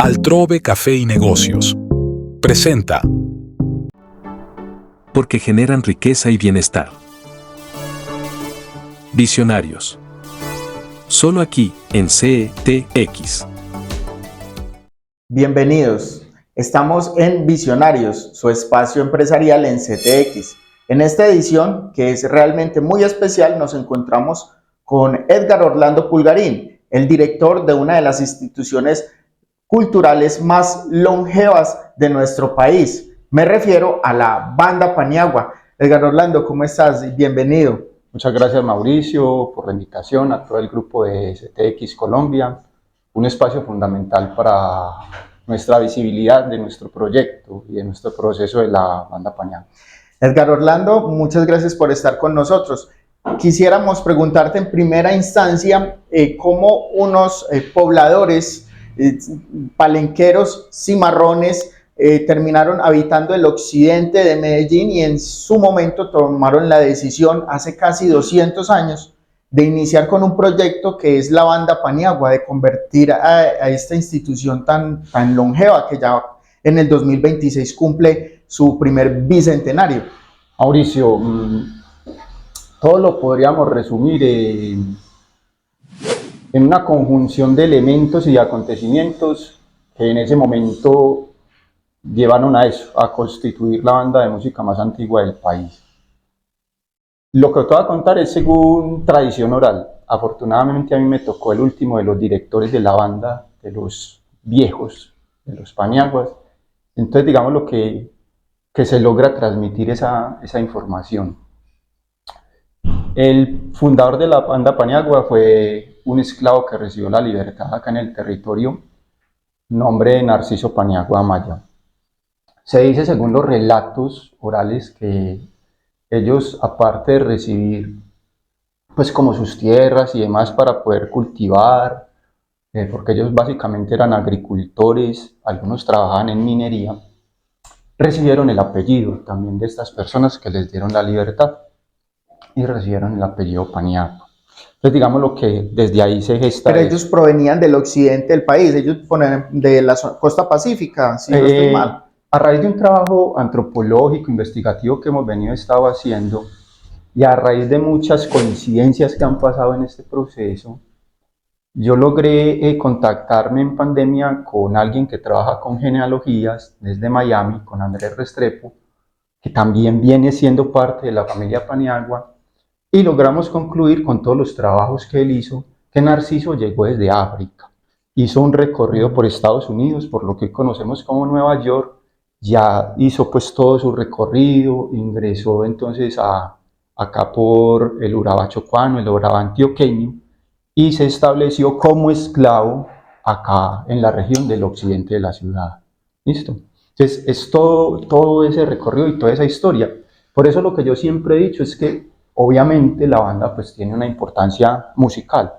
Altrove Café y Negocios presenta Porque generan riqueza y bienestar. Visionarios. Solo aquí, en CTX. Bienvenidos. Estamos en Visionarios, su espacio empresarial en CTX. En esta edición, que es realmente muy especial, nos encontramos con Edgar Orlando Pulgarín, el director de una de las instituciones culturales más longevas de nuestro país. Me refiero a la Banda Paniagua. Edgar Orlando, ¿cómo estás? Bienvenido. Muchas gracias, Mauricio, por la invitación, a todo el grupo de CTX Colombia, un espacio fundamental para nuestra visibilidad de nuestro proyecto y de nuestro proceso de la Banda Paniagua. Edgar Orlando, muchas gracias por estar con nosotros. Quisiéramos preguntarte en primera instancia cómo unos pobladores palenqueros cimarrones terminaron habitando el occidente de Medellín y en su momento tomaron la decisión hace casi 200 años de iniciar con un proyecto que es la Banda Paniagua, de convertir a esta institución tan longeva que ya en el 2026 cumple su primer bicentenario. Mauricio, todo lo podríamos resumir en una conjunción de elementos y acontecimientos que en ese momento llevaron a eso, a constituir la banda de música más antigua del país. Lo que te voy a contar es según tradición oral. Afortunadamente a mí me tocó el último de los directores de la banda, de los viejos, de los paniaguas. Entonces digamos lo que se logra transmitir esa información. El fundador de la Banda Paniagua fue un esclavo que recibió la libertad acá en el territorio, nombre de Narciso Paniagua Amaya. Se dice, según los relatos orales, que ellos, aparte de recibir pues como sus tierras y demás para poder cultivar, porque ellos básicamente eran agricultores, algunos trabajaban en minería, recibieron el apellido también de estas personas que les dieron la libertad y recibieron el apellido Paniagua. Entonces digamos lo que desde ahí se gesta. Pero ellos provenían del occidente del país, ellos ponen de la costa pacífica, si no estoy mal. A raíz de un trabajo antropológico, investigativo que hemos estado haciendo, y a raíz de muchas coincidencias que han pasado en este proceso, yo logré contactarme en pandemia con alguien que trabaja con genealogías desde Miami, con Andrés Restrepo, que también viene siendo parte de la familia Paniagua, y logramos concluir con todos los trabajos que él hizo, que Narciso llegó desde África, hizo un recorrido por Estados Unidos, por lo que conocemos como Nueva York, ya hizo pues todo su recorrido, ingresó entonces acá por el Urabá chocuano, el Urabá antioqueño, y se estableció como esclavo acá en la región del occidente de la ciudad. ¿Listo? Entonces es todo ese recorrido y toda esa historia. Por eso lo que yo siempre he dicho es que obviamente la banda pues tiene una importancia musical,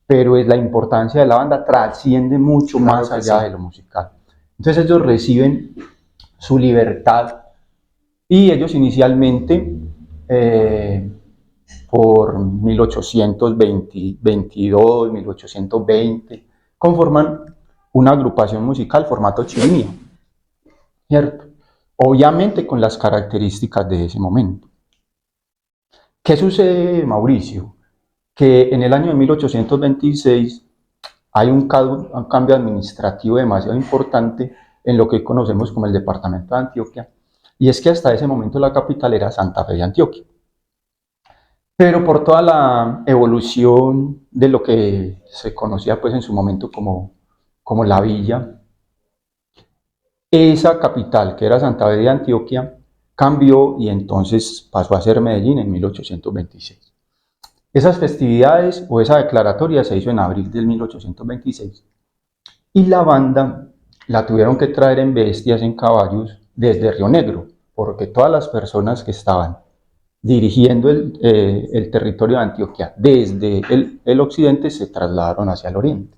pero la importancia de la banda trasciende mucho más allá de lo musical. Entonces ellos reciben su libertad y ellos inicialmente por 1822, 1820 conforman una agrupación musical formato chirimía, ¿cierto? Obviamente con las características de ese momento. ¿Qué sucede, Mauricio? Que en el año de 1826 hay un cambio administrativo demasiado importante en lo que conocemos como el departamento de Antioquia, y es que hasta ese momento la capital era Santa Fe de Antioquia. Pero por toda la evolución de lo que se conocía pues en su momento como la villa, esa capital que era Santa Fe de Antioquia cambió y entonces pasó a ser Medellín en 1826. Esas festividades o esa declaratoria se hizo en abril del 1826 y la banda la tuvieron que traer en bestias, en caballos, desde Río Negro, porque todas las personas que estaban dirigiendo el territorio de Antioquia desde el occidente se trasladaron hacia el oriente.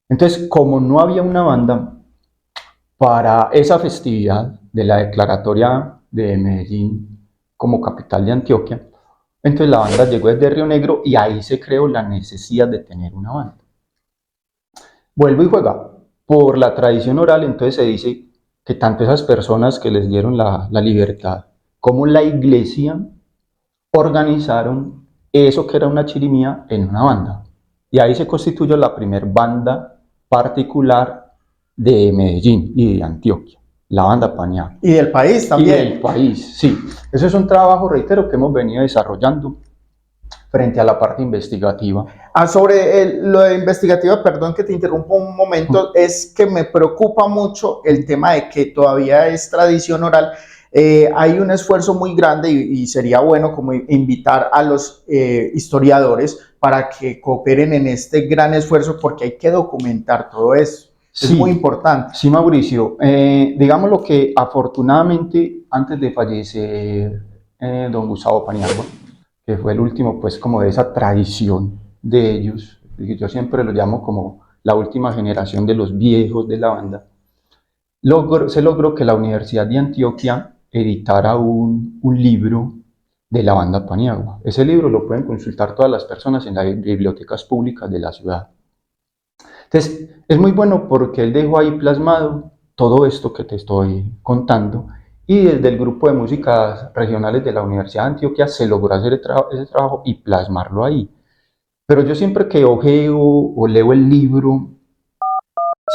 Entonces, como no había una banda para esa festividad de la declaratoria de Medellín como capital de Antioquia, entonces la banda llegó desde Río Negro y ahí se creó la necesidad de tener una banda. Vuelvo y juega. por la tradición oral, entonces se dice que tanto esas personas que les dieron la libertad como la iglesia organizaron eso que era una chirimía en una banda. Y ahí se constituyó la primera banda particular de Medellín y de Antioquia, la banda Paniagua. Y del país Y también. del país, sí. Eso es un trabajo, reitero, que hemos venido desarrollando frente a la parte investigativa. Sobre lo de investigativa, perdón que te interrumpo un momento, es que me preocupa mucho el tema de que todavía es tradición oral. Hay un esfuerzo muy grande y sería bueno como invitar a los historiadores para que cooperen en este gran esfuerzo porque hay que documentar todo eso. Es Sí, muy importante. sí, Mauricio. Digamos lo que afortunadamente antes de fallecer don Gustavo Paniagua, que fue el último pues como de esa tradición de ellos, yo siempre lo llamo como la última generación de los viejos de la banda, se logró que la Universidad de Antioquia editara un libro de la banda Paniagua. Ese libro lo pueden consultar todas las personas en las bibliotecas públicas de la ciudad. Entonces, es muy bueno porque él dejó ahí plasmado todo esto que te estoy contando y desde el grupo de músicas regionales de la Universidad de Antioquia se logró hacer ese trabajo y plasmarlo ahí. Pero yo siempre que ojeo o leo el libro,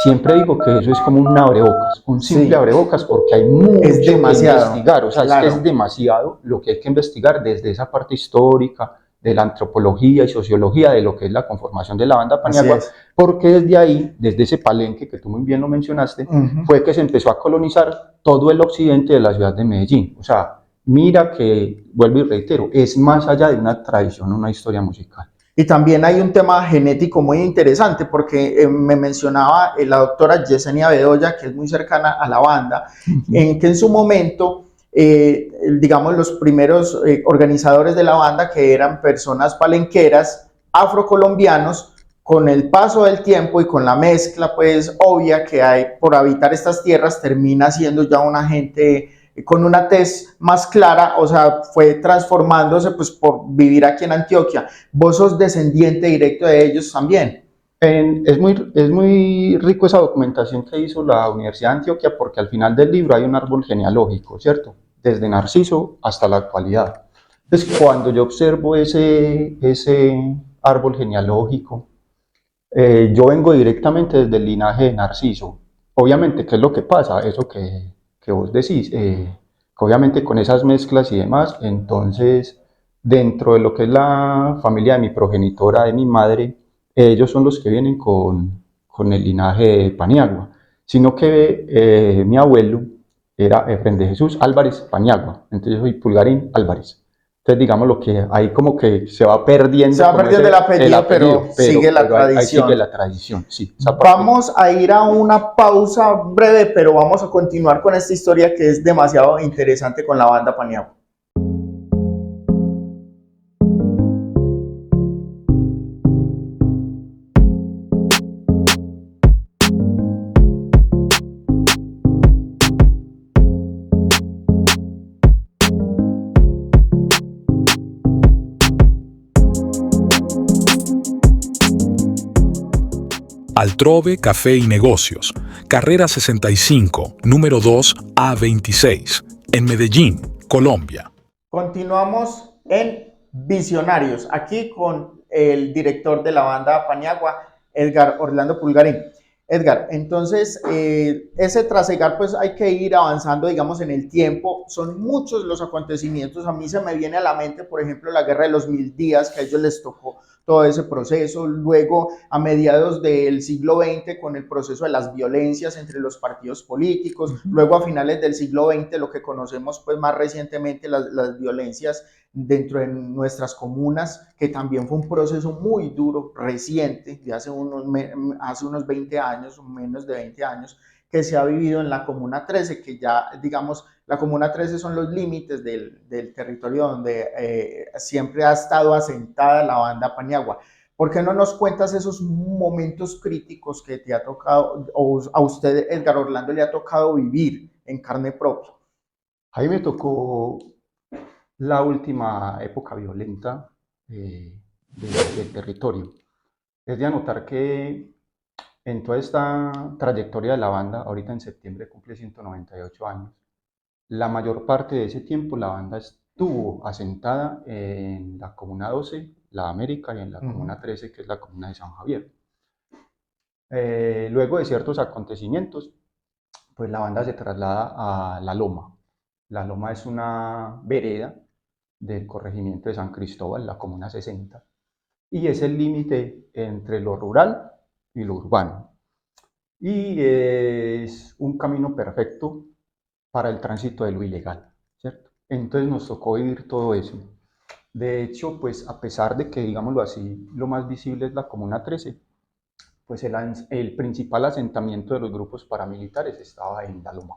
siempre digo que eso es como un abrebocas, un simple Sí. abrebocas porque hay mucho Es que demasiado, investigar, o sea, claro. es que es demasiado lo que hay que investigar desde esa parte histórica, de la antropología y sociología de lo que es la conformación de la banda Así Paniagua, es. porque desde ahí, desde ese palenque que tú muy bien lo mencionaste, fue que se empezó a colonizar todo el occidente de la ciudad de Medellín. O sea, mira que, vuelvo y reitero, es más allá de una tradición, una historia musical. Y también hay un tema genético muy interesante porque me mencionaba la doctora Yesenia Bedoya, que es muy cercana a la banda, en que en su momento, digamos, los primeros organizadores de la banda, que eran personas palenqueras, afrocolombianos, con el paso del tiempo y con la mezcla pues obvia que hay por habitar estas tierras, termina siendo ya una gente con una tez más clara, o sea, fue transformándose pues por vivir aquí en Antioquia. Vos sos descendiente directo de ellos también. Es muy rico esa documentación que hizo la Universidad de Antioquia porque al final del libro hay un árbol genealógico, ¿cierto? Desde Narciso hasta la actualidad. Entonces, cuando yo observo ese árbol genealógico, yo vengo directamente desde el linaje de Narciso. Obviamente, ¿qué es lo que pasa? Eso que vos decís, que obviamente con esas mezclas y demás, entonces, dentro de lo que es la familia de mi progenitora, de mi madre, ellos son los que vienen con el linaje de Paniagua, sino que mi abuelo era Efren de Jesús Álvarez Paniagua, entonces yo soy Pulgarín Álvarez. Entonces, digamos lo que ahí como que se va perdiendo. Se va perdiendo el apellido, pero sigue la tradición. Ahí sigue la tradición, sí. Vamos a ir a una pausa breve, pero vamos a continuar con esta historia que es demasiado interesante con la banda Paniagua. Altrove Café y Negocios, Carrera 65, número 2 A26, en Medellín, Colombia. Continuamos en Visionarios, aquí con el director de la banda Paniagua, Edgar Orlando Pulgarín. Edgar, entonces, ese trasegar, pues hay que ir avanzando, digamos, en el tiempo. Son muchos los acontecimientos. A mí se me viene a la mente, por ejemplo, la Guerra de los 1000 días, que a ellos les tocó todo ese proceso. Luego, a mediados del siglo XX, con el proceso de las violencias entre los partidos políticos. Luego, a finales del siglo XX, lo que conocemos, pues más recientemente, las violencias dentro de nuestras comunas, que también fue un proceso muy duro, reciente, de hace unos 20 años, menos de 20 años, que se ha vivido en la Comuna 13, que ya, digamos, la Comuna 13 son los límites del territorio donde siempre ha estado asentada la banda Paniagua. ¿Por qué no nos cuentas esos momentos críticos que te ha tocado, o a usted, Edgar Orlando, le ha tocado vivir en carne propia? Ahí me tocó la última época violenta del territorio. Es de anotar que en toda esta trayectoria de la banda, ahorita en septiembre cumple 198 años. La mayor parte de ese tiempo la banda estuvo asentada en la Comuna 12, la América, y en la Comuna 13, que es la Comuna de San Javier. Luego de ciertos acontecimientos, pues la banda se traslada a La Loma. La Loma es una vereda del corregimiento de San Cristóbal, la Comuna 60, y es el límite entre lo rural y lo urbano. Y es un camino perfecto para el tránsito de lo ilegal, ¿cierto? Entonces nos tocó vivir todo eso. De hecho, pues a pesar de que, digámoslo así, lo más visible es la Comuna 13, pues el principal asentamiento de los grupos paramilitares estaba en La Loma.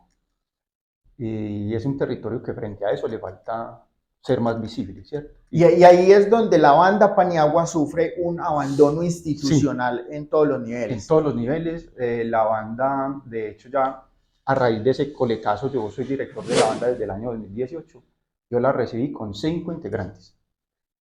Y es un territorio que frente a eso le falta ser más visible, ¿cierto? Y ahí es donde la banda Paniagua sufre un abandono institucional en todos los niveles. En todos los niveles, la banda, de hecho ya a raíz de ese coletazo, yo soy director de la banda desde el año 2018, yo la recibí con 5 integrantes.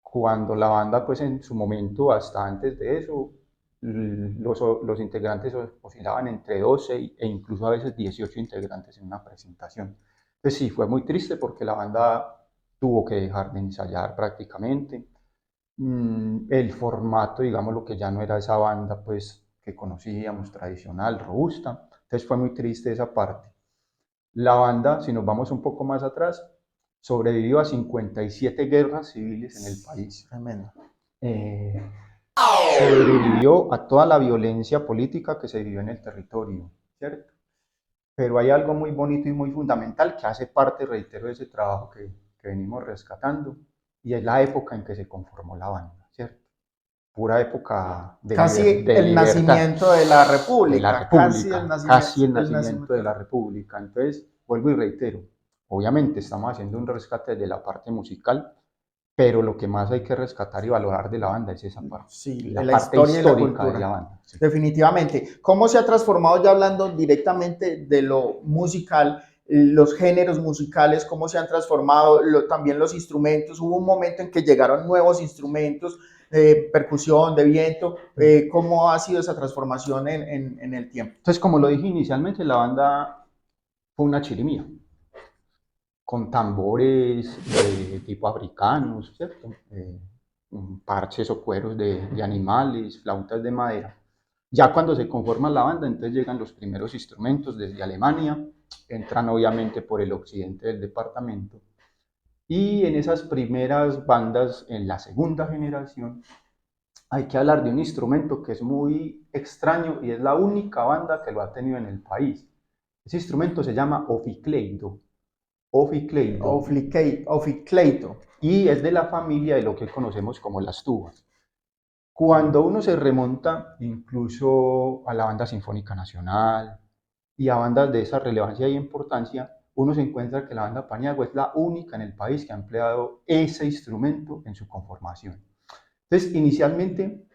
Cuando la banda, pues en su momento, hasta antes de eso, los integrantes oscilaban entre 12 e incluso a veces 18 integrantes en una presentación. Pues sí, fue muy triste porque la banda tuvo que dejar de ensayar prácticamente. El formato, digamos, lo que ya no era esa banda, pues, que conocíamos, tradicional, robusta. Entonces fue muy triste esa parte. La banda, si nos vamos un poco más atrás, sobrevivió a 57 guerras civiles en el país. Tremendo. Sobrevivió a toda la violencia política que se vivió en el territorio, ¿cierto? Pero hay algo muy bonito y muy fundamental que hace parte, reitero, de ese trabajo que venimos rescatando, y es la época en que se conformó la banda, ¿cierto? Pura época de casi el libertad, nacimiento de la República. de la República, Casi el nacimiento de la República. Entonces, vuelvo y reitero, obviamente estamos haciendo un rescate de la parte musical, pero lo que más hay que rescatar y valorar de la banda es esa parte, sí, la parte histórica y la cultura de la banda. Sí. Definitivamente. ¿Cómo se ha transformado, ya hablando directamente de lo musical, los géneros musicales, cómo se han transformado, también los instrumentos? Hubo un momento en que llegaron nuevos instrumentos, percusión, de viento. ¿Cómo ha sido esa transformación en el tiempo? Entonces, como lo dije inicialmente, la banda fue una chirimía, con tambores tipo africanos, ¿cierto? Parches o cueros de animales, flautas de madera. Ya cuando se conforma la banda, entonces llegan los primeros instrumentos desde Alemania, entran obviamente por el occidente del departamento, y en esas primeras bandas, en la segunda generación, hay que hablar de un instrumento que es muy extraño y es la única banda que lo ha tenido en el país. Ese instrumento se llama oficleito. Oficleito. Y es de la familia de lo que conocemos como las tubas. Cuando uno se remonta incluso a la Banda Sinfónica Nacional y a bandas de esa relevancia y importancia, uno se encuentra que la banda Paniagua es la única en el país que ha empleado ese instrumento en su conformación. Entonces, inicialmente,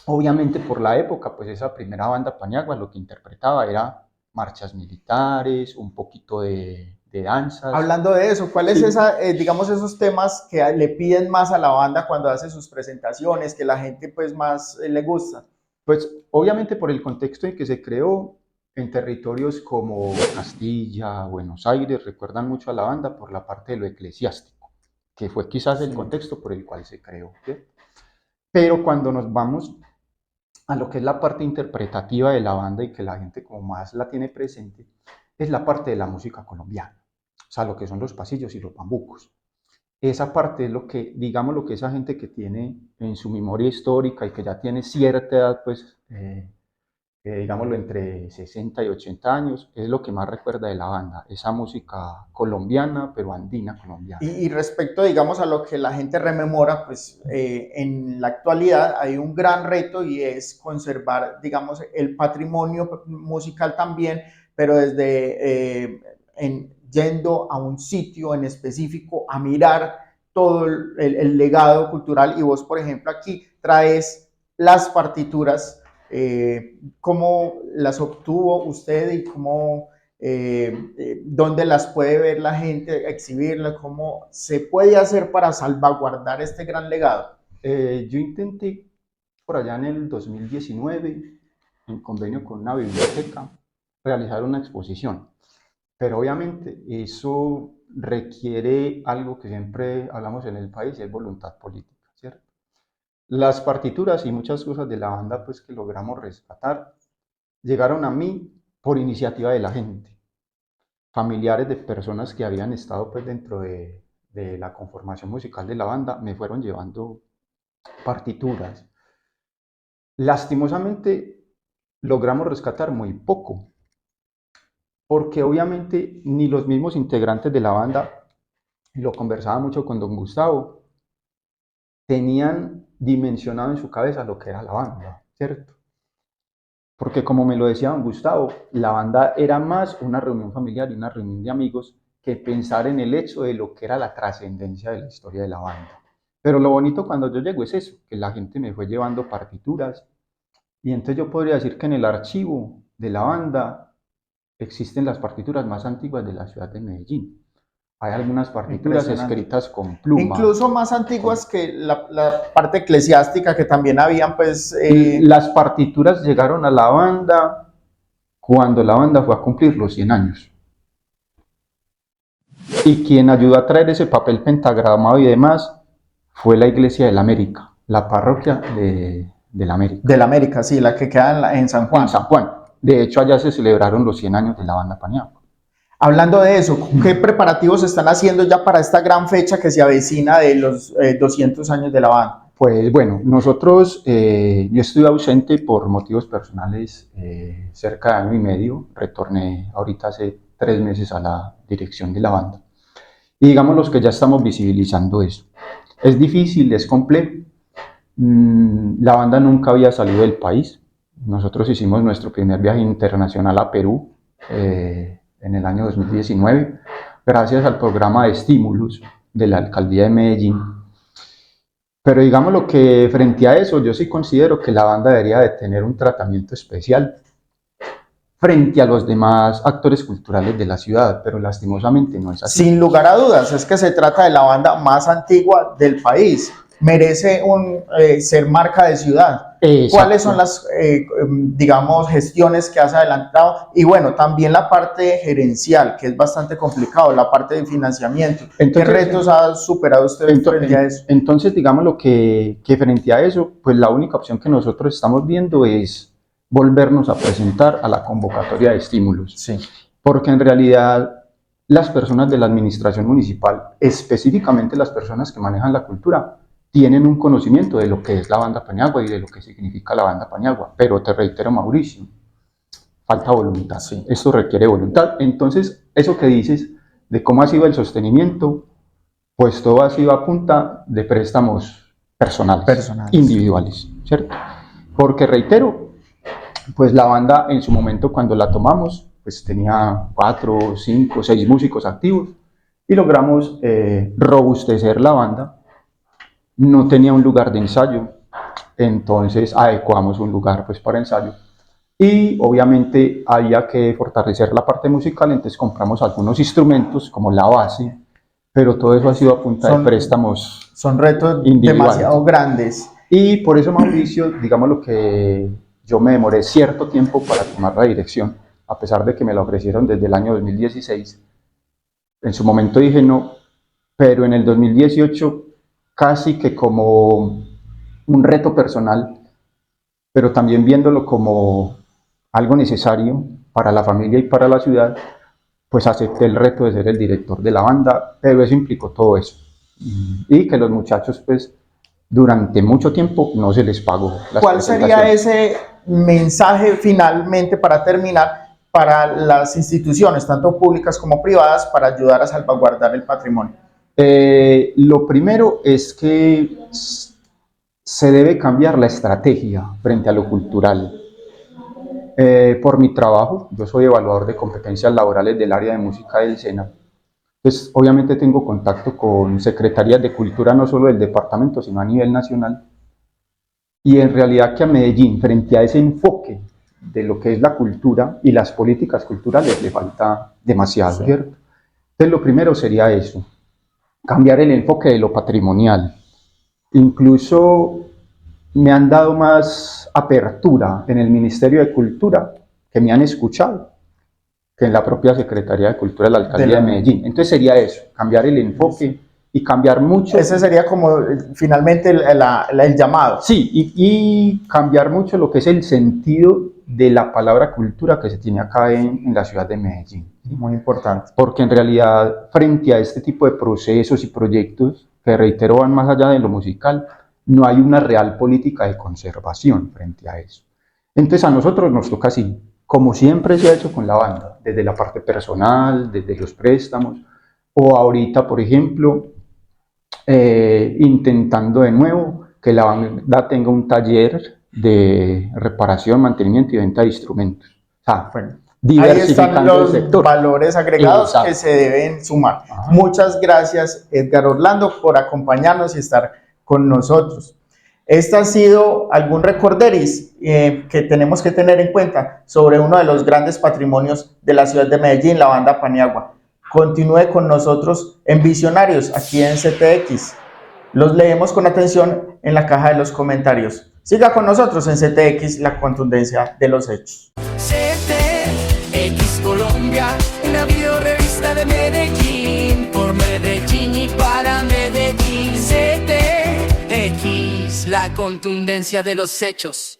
obviamente por la época, pues esa primera banda Paniagua lo que interpretaba era marchas militares, un poquito de danzas. Hablando de eso, ¿cuál es esa, digamos, esos temas que le piden más a la banda cuando hace sus presentaciones, que la gente pues más le gusta? Pues obviamente por el contexto en que se creó, en territorios como Castilla, Buenos Aires, recuerdan mucho a la banda por la parte de lo eclesiástico, que fue quizás el contexto por el cual se creó, ¿sí? Pero cuando nos vamos a lo que es la parte interpretativa de la banda y que la gente como más la tiene presente, es la parte de la música colombiana, o sea, lo que son los pasillos y los bambucos. Esa parte es lo que, digamos, lo que esa gente que tiene en su memoria histórica y que ya tiene cierta edad, pues, digámoslo, entre 60 y 80 años, es lo que más recuerda de la banda, esa música colombiana, pero andina colombiana. Y respecto, digamos, a lo que la gente rememora, pues en la actualidad hay un gran reto y es conservar, digamos, el patrimonio musical también, pero desde yendo a un sitio en específico a mirar todo el legado cultural. Y vos, por ejemplo, aquí traes las partituras, cómo las obtuvo usted y cómo, dónde las puede ver la gente, exhibirlas, cómo se puede hacer para salvaguardar este gran legado. Yo intenté por allá en el 2019 en convenio con una biblioteca, realizar una exposición. Pero obviamente eso requiere algo que siempre hablamos en el país, y es voluntad política, ¿cierto? Las partituras y muchas cosas de la banda pues, que logramos rescatar llegaron a mí por iniciativa de la gente. Familiares de personas que habían estado pues, dentro de la conformación musical de la banda me fueron llevando partituras. Lastimosamente logramos rescatar muy poco, porque obviamente ni los mismos integrantes de la banda, y lo conversaba mucho con don Gustavo, tenían dimensionado en su cabeza lo que era la banda, ¿cierto? Porque como me lo decía don Gustavo, la banda era más una reunión familiar y una reunión de amigos que pensar en el hecho de lo que era la trascendencia de la historia de la banda. Pero lo bonito cuando yo llego es eso, que la gente me fue llevando partituras, y entonces yo podría decir que en el archivo de la banda existen las partituras más antiguas de la ciudad de Medellín. Hay algunas partituras escritas con pluma. Incluso más antiguas que la parte eclesiástica que también habían, pues... Las partituras llegaron a la banda cuando la banda fue a cumplir los 100 años. Y quien ayudó a traer ese papel pentagramado y demás fue la Iglesia de la América, la parroquia de la América. De la América, sí, la que queda en San Juan. En San Juan. De hecho, allá se celebraron los 100 años de la banda Paniagua. Hablando de eso, ¿qué preparativos se están haciendo ya para esta gran fecha que se avecina de los 200 años de la banda? Pues bueno, nosotros, yo estuve ausente por motivos personales cerca de año y medio, retorné ahorita hace 3 meses a la dirección de la banda. Y digamos los que ya estamos visibilizando eso. Es difícil, es complejo. La banda nunca había salido del país. Nosotros hicimos nuestro primer viaje internacional a Perú en el año 2019, gracias al programa de estímulos de la Alcaldía de Medellín. Pero digamos lo que frente a eso, yo sí considero que la banda debería de tener un tratamiento especial frente a los demás actores culturales de la ciudad, pero lastimosamente no es así. Sin lugar a dudas, es que se trata de la banda más antigua del país. Merece ser marca de ciudad. Exacto. ¿Cuáles son las, digamos, gestiones que has adelantado? Y bueno, también la parte gerencial, que es bastante complicado, la parte de financiamiento. Entonces, ¿qué retos ha superado usted frente a eso? Entonces, digamos lo que frente a eso, pues la única opción que nosotros estamos viendo es volvernos a presentar a la convocatoria de estímulos. Sí. Porque en realidad las personas de la administración municipal, específicamente las personas que manejan la cultura, tienen un conocimiento de lo que es la banda Paniagua y de lo que significa la banda Paniagua, pero te reitero, Mauricio, falta voluntad. Sí. Esto requiere voluntad. Entonces, eso que dices de cómo ha sido el sostenimiento, pues todo ha sido a punta de préstamos personales. Individuales, ¿cierto? Porque reitero, pues la banda en su momento cuando la tomamos, pues tenía 4, 5, 6 músicos activos y logramos robustecer la banda. No tenía un lugar de ensayo, entonces adecuamos un lugar pues para ensayo y obviamente había que fortalecer la parte musical, entonces compramos algunos instrumentos como la base, pero todo eso ha sido a punta de préstamos. Son retos demasiado grandes. Y por eso, Mauricio, digamos lo que yo me demoré cierto tiempo para tomar la dirección, a pesar de que me la ofrecieron desde el año 2016. En su momento dije no, pero en el 2018 casi que como un reto personal, pero también viéndolo como algo necesario para la familia y para la ciudad, pues acepté el reto de ser el director de la banda, pero eso implicó todo eso. Y que los muchachos, pues, durante mucho tiempo no se les pagó las ¿Cuál sería ese mensaje finalmente para terminar para las instituciones, tanto públicas como privadas, para ayudar a salvaguardar el patrimonio? Lo primero es que se debe cambiar la estrategia frente a lo cultural. Por mi trabajo, yo soy evaluador de competencias laborales del área de música del SENA. Pues obviamente tengo contacto con secretarías de cultura no solo del departamento, sino a nivel nacional. Y en realidad que a Medellín, frente a ese enfoque de lo que es la cultura y las políticas culturales, le falta demasiado, ¿cierto? Entonces lo primero sería eso. Cambiar el enfoque de lo patrimonial. Incluso me han dado más apertura en el Ministerio de Cultura, que me han escuchado, que en la propia Secretaría de Cultura de la Alcaldía de Medellín. Entonces sería eso, cambiar el enfoque y cambiar mucho. Ese sería como finalmente el llamado. Sí, y cambiar mucho lo que es el sentido de la palabra cultura que se tiene acá en la ciudad de Medellín. ¿Sí? Muy importante. Porque en realidad, frente a este tipo de procesos y proyectos, que reitero van más allá de lo musical, no hay una real política de conservación frente a eso. Entonces a nosotros nos toca así, como siempre se ha hecho con la banda, desde la parte personal, desde los préstamos, o ahorita, por ejemplo, intentando de nuevo que la banda tenga un taller de reparación, mantenimiento y venta de instrumentos. O sea, ahí están los valores agregados. Exacto. Que se deben sumar. Ajá. Muchas gracias, Edgar Orlando, por acompañarnos y estar con nosotros. Este ha sido algún recorderis que tenemos que tener en cuenta sobre uno de los grandes patrimonios de la ciudad de Medellín, la banda Paniagua. Continúe con nosotros en Visionarios, aquí en CTX. Los leemos con atención en la caja de los comentarios. Siga con nosotros en CTX, la contundencia de los hechos. CTX Colombia, una videorevista de Medellín, por Medellín y para Medellín. CTX, la contundencia de los hechos.